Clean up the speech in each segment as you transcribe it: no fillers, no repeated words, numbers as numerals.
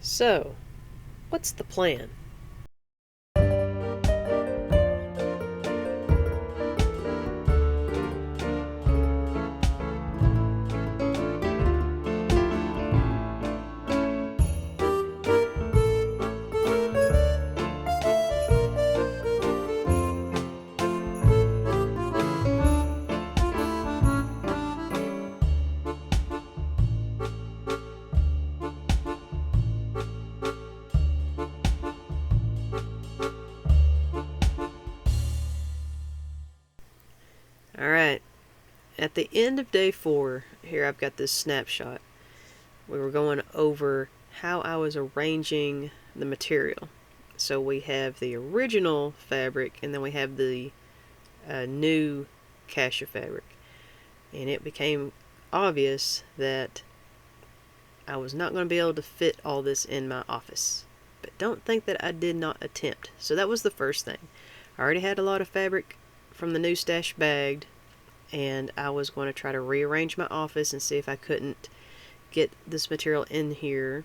So, what's the plan? Alright, at the end of day 4, here I've got this snapshot. We were going over how I was arranging the material. So we have the original fabric, and then we have the new cache of fabric. And it became obvious that I was not going to be able to fit all this in my office. But don't think that I did not attempt. So that was the first thing. I already had a lot of fabric from the new stash bagged, and I was going to try to rearrange my office and see if I couldn't get this material in here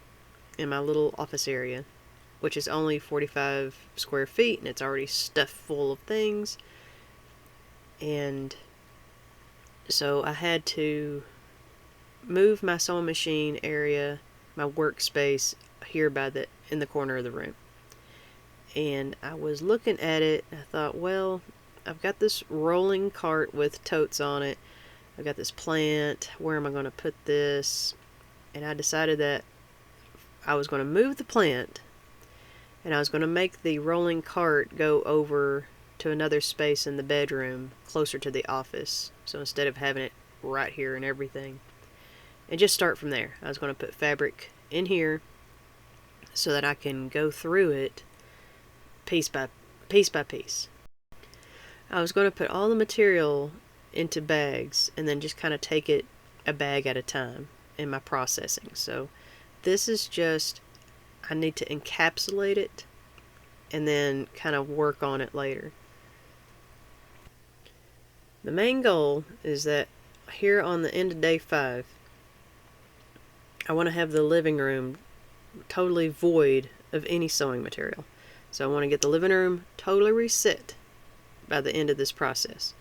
in my little office area, which is only 45 square feet, and it's already stuffed full of things. And so I had to move my sewing machine area, my workspace, here in the corner of the room. And I was looking at it, and I thought, well, I've got this rolling cart with totes on it. I've got this plant. Where am I going to put this? And I decided that I was going to move the plant, and I was going to make the rolling cart go over to another space in the bedroom closer to the office. So instead of having it right here and everything, and just start from there. I was going to put fabric in here so that I can go through it piece by piece. I was going to put all the material into bags and then just kind of take it a bag at a time in my processing. So this is just, I need to encapsulate it and then kind of work on it later. The main goal is that here on the end of day 5, I want to have the living room totally void of any sewing material. So I want to get the living room totally reset by the end of this process.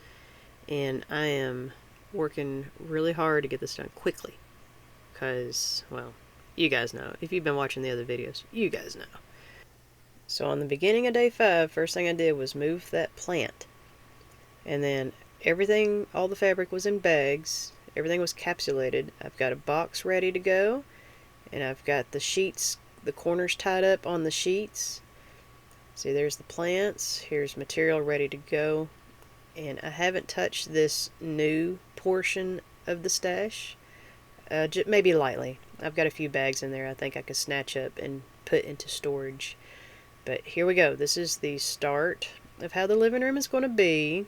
And I am working really hard to get this done quickly. Because, well, you guys know. If you've been watching the other videos, you guys know. So on the beginning of day 5, first thing I did was move that plant. And then everything, all the fabric was in bags. Everything was capsulated. I've got a box ready to go. And I've got the sheets, the corners tied up on the sheets. See, there's the plants. Here's material ready to go. And I haven't touched this new portion of the stash. Maybe lightly. I've got a few bags in there I think I could snatch up and put into storage. But here we go. This is the start of how the living room is going to be.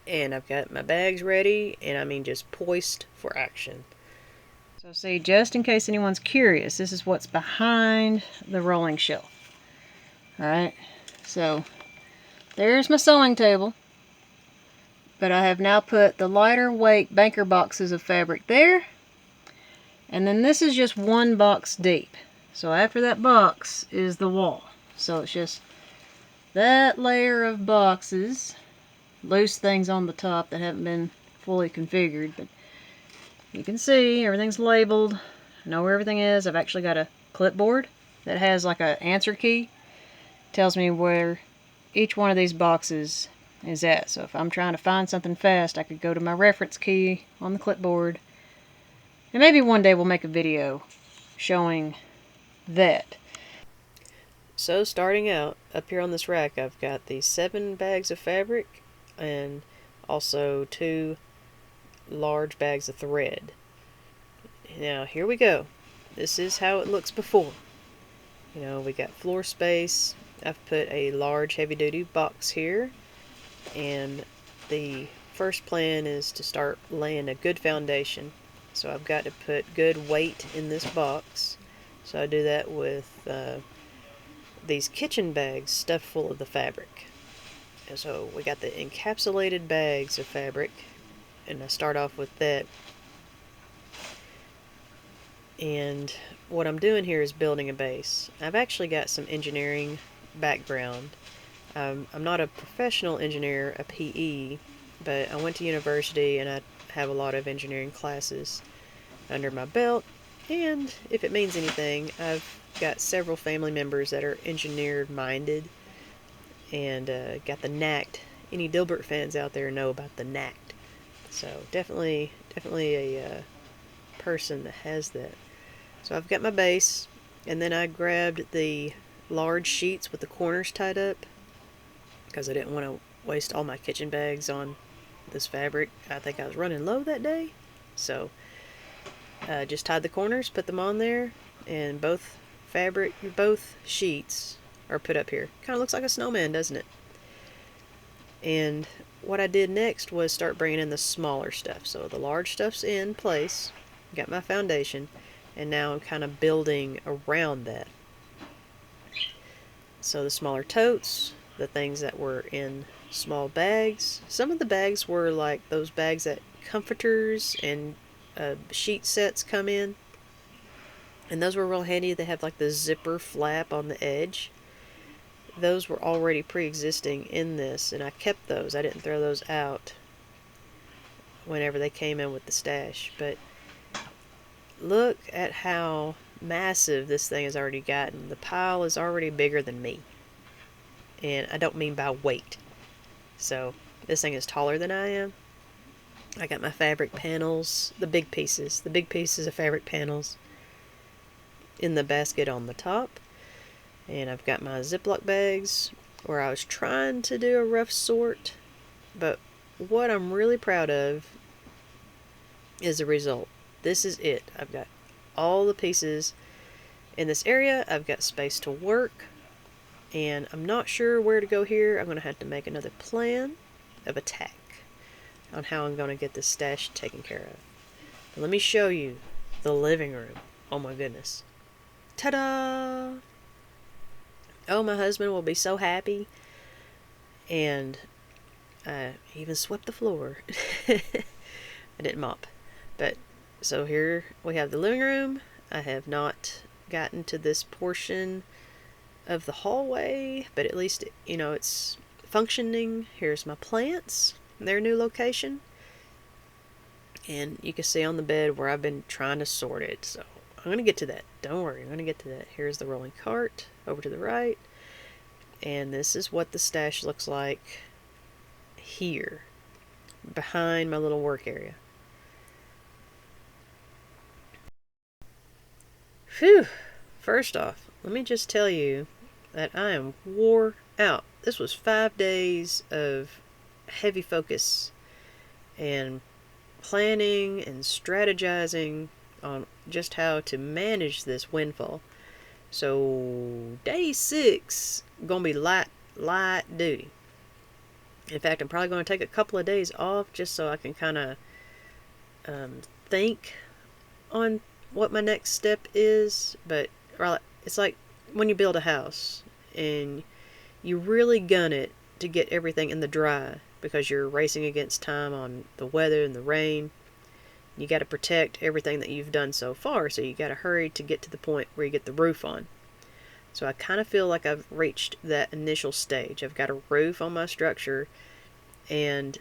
And I've got my bags ready, and I mean just poised for action. So see, just in case anyone's curious, this is what's behind the rolling shelf. Alright, so there's my sewing table. But I have now put the lighter weight banker boxes of fabric there. And then this is just one box deep. So after that box is the wall. So it's just that layer of boxes. Loose things on the top that haven't been fully configured. But you can see everything's labeled. I know where everything is. I've actually got a clipboard that has like an answer key. Tells me where each one of these boxes is at. So if I'm trying to find something fast, I could go to my reference key on the clipboard. And maybe one day we'll make a video showing that. So starting out, up here on this rack, I've got these 7 bags of fabric and also 2 large bags of thread. Now here we go. This is how it looks before. You know, we got floor space. I've put a large heavy-duty box here, and the first plan is to start laying a good foundation. So I've got to put good weight in this box. So I do that with these kitchen bags stuffed full of the fabric. And so we got the encapsulated bags of fabric, and I start off with that. And what I'm doing here is building a base. I've actually got some engineering background. I'm not a professional engineer, a PE, but I went to university and I have a lot of engineering classes under my belt. And if it means anything, I've got several family members that are engineer minded and got the knack. Any Dilbert fans out there know about the knack. So definitely a person that has that. So I've got my base, and then I grabbed the large sheets with the corners tied up because I didn't want to waste all my kitchen bags on this fabric. I think I was running low that day, so just tied the corners, put them on there, and both sheets are put up here. Kind of looks like a snowman, doesn't it? And what I did next was start bringing in the smaller stuff. So the large stuff's in place, got my foundation, and now I'm kind of building around that. So the smaller totes, the things that were in small bags. Some of the bags were like those bags that comforters and sheet sets come in. And those were real handy. They have like the zipper flap on the edge. Those were already pre-existing in this, and I kept those. I didn't throw those out whenever they came in with the stash. But look at how massive this thing has already gotten. The pile is already bigger than me. And I don't mean by weight. So this thing is taller than I am. I got my fabric panels, the big pieces of fabric panels in the basket on the top. And I've got my Ziploc bags where I was trying to do a rough sort. But what I'm really proud of is the result. This is it. I've got all the pieces in this area. I've got space to work. And I'm not sure where to go here. I'm going to have to make another plan of attack on how I'm going to get this stash taken care of. But let me show you the living room. Oh my goodness. Ta-da! Oh, my husband will be so happy. And I even swept the floor. I didn't mop. But, so here we have the living room. I have not gotten to this portion of the hallway, but at least, it's functioning. Here's my plants, their new location. And you can see on the bed where I've been trying to sort it. So I'm going to get to that. Don't worry, I'm going to get to that. Here's the rolling cart over to the right. And this is what the stash looks like here, behind my little work area. Phew! First off, let me just tell you that I am wore out. This was 5 days of heavy focus and planning and strategizing on just how to manage this windfall. So day 6 gonna be light duty. In fact, I'm probably going to take a couple of days off just so I can kind of think on what my next step is. But it's like when you build a house and you really gun it to get everything in the dry because you're racing against time on the weather and the rain. You got to protect everything that you've done so far, so you got to hurry to get to the point where you get the roof on. So I kind of feel like I've reached that initial stage. I've got a roof on my structure, and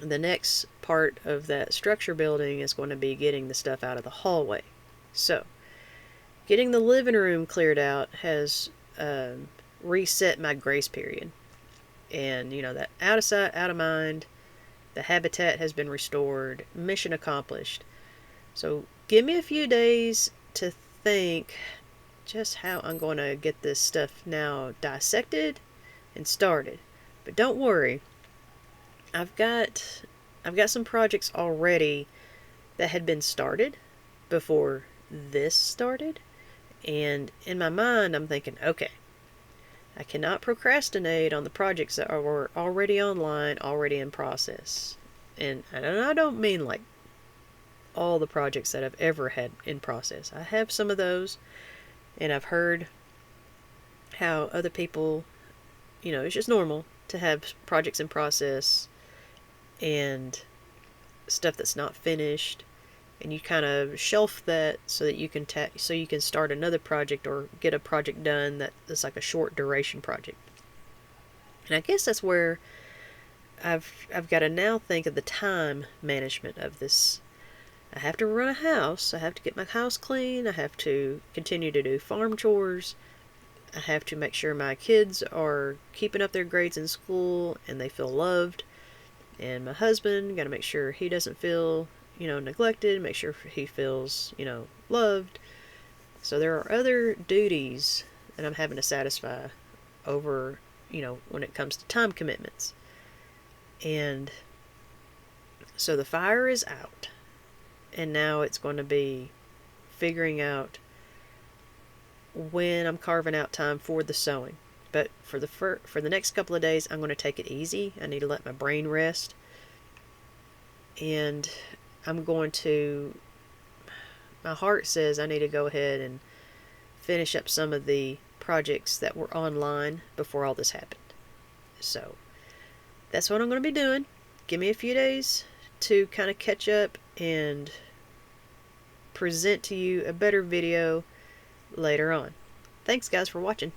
the next part of that structure building is going to be getting the stuff out of the hallway. So getting the living room cleared out has reset my grace period. And, that out of sight, out of mind, the habitat has been restored, mission accomplished. So give me a few days to think just how I'm going to get this stuff now dissected and started. But don't worry, I've got some projects already that had been started before this started. And in my mind, I'm thinking, okay, I cannot procrastinate on the projects that are already online, already in process. And I don't mean like all the projects that I've ever had in process. I have some of those, and I've heard how other people, it's just normal to have projects in process and stuff that's not finished. and you kind of shelf that so that you can start another project or get a project done that's like a short duration project. And I guess that's where I've got to now think of the time management of this. I have to run a house. I have to get my house clean. I have to continue to do farm chores. I have to make sure my kids are keeping up their grades in school and they feel loved. And my husband, got to make sure he doesn't feel, neglected, make sure he feels, loved. So there are other duties that I'm having to satisfy over, when it comes to time commitments. And so the fire is out. And now it's going to be figuring out when I'm carving out time for the sewing. But for the next couple of days, I'm going to take it easy. I need to let my brain rest. And I'm going to, my heart says I need to go ahead and finish up some of the projects that were online before all this happened. So that's what I'm going to be doing. Give me a few days to kind of catch up and present to you a better video later on. Thanks guys for watching.